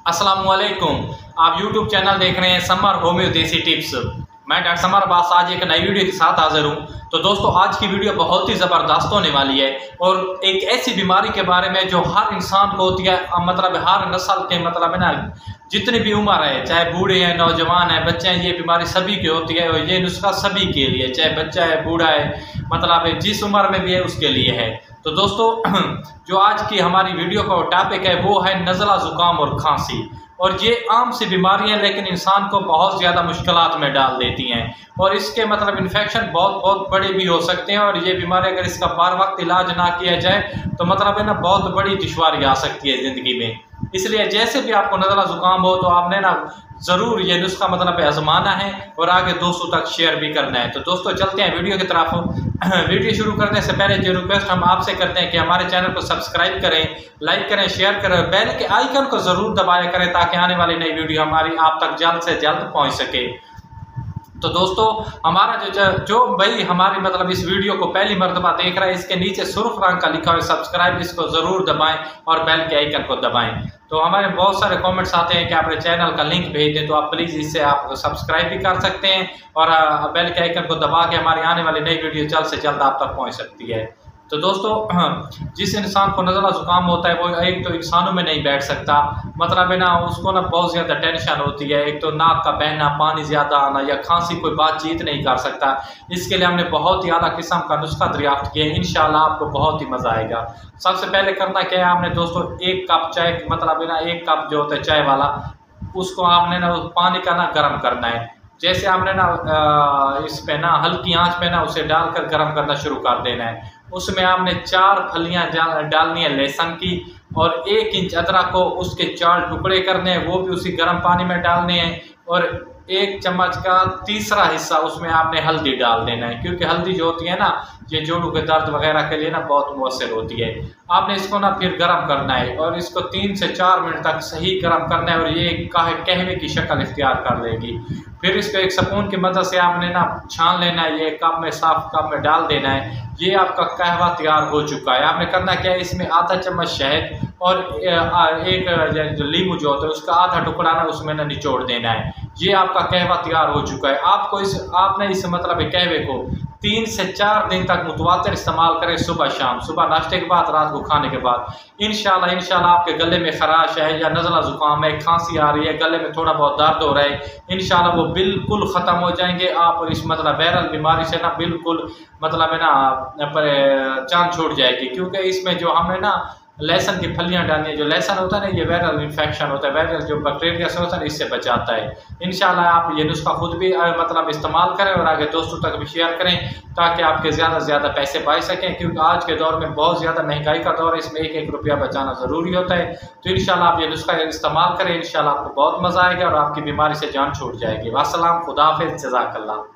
अस्सलामुअलैकुम। आप YouTube channel देख रहे हैं समर होम्यो देसी टिप्स। मैं डॉक्टर समर अब्बास आज एक नई वीडियो के साथ हाजिर हूँ। तो दोस्तों आज की वीडियो बहुत ही ज़बरदस्त होने वाली है और एक ऐसी बीमारी के बारे में जो हर इंसान को होती है, मतलब हर नस्ल के, मतलब है ना, जितनी भी उम्र है, चाहे बूढ़े हैं, नौजवान हैं, बच्चे हैं, ये बीमारी सभी की होती है और ये नुस्खा सभी के लिए, चाहे बच्चा है, बूढ़ा है, मतलब जिस उम्र में भी है उसके लिए है। तो दोस्तों जो आज की हमारी वीडियो का टॉपिक है वो है नज़ला ज़ुकाम और खांसी। और ये आम सी बीमारियां लेकिन इंसान को बहुत ज़्यादा मुश्किलात में डाल देती हैं और इसके मतलब इन्फेक्शन बहुत बड़े भी हो सकते हैं और ये बीमारी अगर इसका बार वक्त इलाज ना किया जाए तो मतलब है ना बहुत बड़ी दुश्वारी आ सकती है ज़िंदगी में। इसलिए जैसे भी आपको नज़ला ज़ुकाम हो तो आपने ना ज़रूर ये नुस्खा मतलब आजमाना है और आगे दोस्तों तक शेयर भी करना है। तो दोस्तों चलते हैं वीडियो की तरफ। वीडियो शुरू करने से पहले जो रिक्वेस्ट हम आपसे करते हैं कि हमारे चैनल को सब्सक्राइब करें, लाइक करें, शेयर करें, बेल के आइकन को ज़रूर दबाया करें ताकि आने वाली नई वीडियो हमारी आप तक जल्द से जल्द पहुँच सके। तो दोस्तों हमारा जो भाई हमारी मतलब इस वीडियो को पहली मर्तबा देख रहा है, इसके नीचे सुर्ख रंग का लिखा हुआ सब्सक्राइब, इसको ज़रूर दबाएं और बेल के आइकन को दबाएं। तो हमारे बहुत सारे कमेंट्स आते हैं कि अपने चैनल का लिंक भेज दें, तो आप प्लीज़ इससे आप सब्सक्राइब भी कर सकते हैं और बेल के आइकन को दबा के हमारी आने वाली नई वीडियो जल्द से जल्द आप तक पहुँच सकती है। तो दोस्तों जिस इंसान को नज़ला ज़ुकाम होता है वो एक तो इंसानों में नहीं बैठ सकता, मतलब है ना उसको ना बहुत ज़्यादा टेंशन होती है, एक तो नाक का बहना, पानी ज़्यादा आना या खांसी, कोई बातचीत नहीं कर सकता। इसके लिए हमने बहुत ही आला किस्म का नुस्खा दरियाफ्त किया है, इंशाल्लाह आपको बहुत ही मज़ा आएगा। सबसे पहले करना क्या है, आपने दोस्तों एक कप चाय, मतलब है ना एक कप जो होता है चाय वाला, उसको आपने ना पानी का ना गर्म करना है। जैसे आपने ना इस पे ना हल्की आंच पे ना उसे डालकर गर्म करना शुरू कर देना है। उसमें आपने 4 फलियां डालनी है लहसुन की और 1 इंच अदरक को उसके 4 टुकड़े करने हैं, वो भी उसी गर्म पानी में डालने हैं और 1 चम्मच का तीसरा हिस्सा उसमें आपने हल्दी डाल देना है, क्योंकि हल्दी जो होती है ना ये जोड़ों के दर्द वगैरह के लिए ना बहुत मुअस्सर होती है। आपने इसको ना फिर गर्म करना है और इसको 3 से 4 मिनट तक सही गर्म करना है और ये कहवे की शक्ल इख्तियार कर लेगी। फिर इसको एक स्पून की मदद से आपने ना छान लेना है, ये कप में, साफ कप में डाल देना है। ये आपका कहवा तैयार हो चुका है। आपने करना क्या है, इसमें आधा चम्मच शहद और एक जो लींबू जो होता है उसका आधा टुकड़ा ना उसमें ना निचोड़ देना है। ये आपका कहवा तैयार हो चुका है। आपने इस मतलब कहवे को 3 से 4 दिन तक मुतवातिर इस्तेमाल करें, सुबह शाम, सुबह नाश्ते के बाद, रात को खाने के बाद। इंशाल्लाह आपके गले में खराश है या नज़ला ज़ुकाम है, खांसी आ रही है, गले में थोड़ा बहुत दर्द हो रहा है, इंशाल्लाह वो बिल्कुल ख़त्म हो जाएंगे। आप इस मतलब वायरल बीमारी से ना बिल्कुल मतलब है ना जान छूट जाएगी, क्योंकि इसमें जो हमें ना लहसुन की फलियां डालनी है। जो लहसुन होता है ना ये वायरल इन्फेक्शन होता है, वायरल जो बैक्टीरिया से होता है इससे बचाता है। इंशाल्लाह आप ये नुस्खा खुद भी मतलब इस्तेमाल करें और आगे दोस्तों तक भी शेयर करें ताकि आपके ज़्यादा से ज़्यादा पैसे बच सकें, क्योंकि आज के दौर में बहुत ज़्यादा महंगाई का दौर है, इसमें 1-1 रुपया बचाना ज़रूरी होता है। तो इंशाल्लाह आप ये नुस्खा इस्तेमाल करें, इंशाल्लाह आपको बहुत मज़ा आएगा और आपकी बीमारी से जान छूट जाएगी। वस्सलाम, खुदा हाफ़िज़, जज़ाकल्लाह।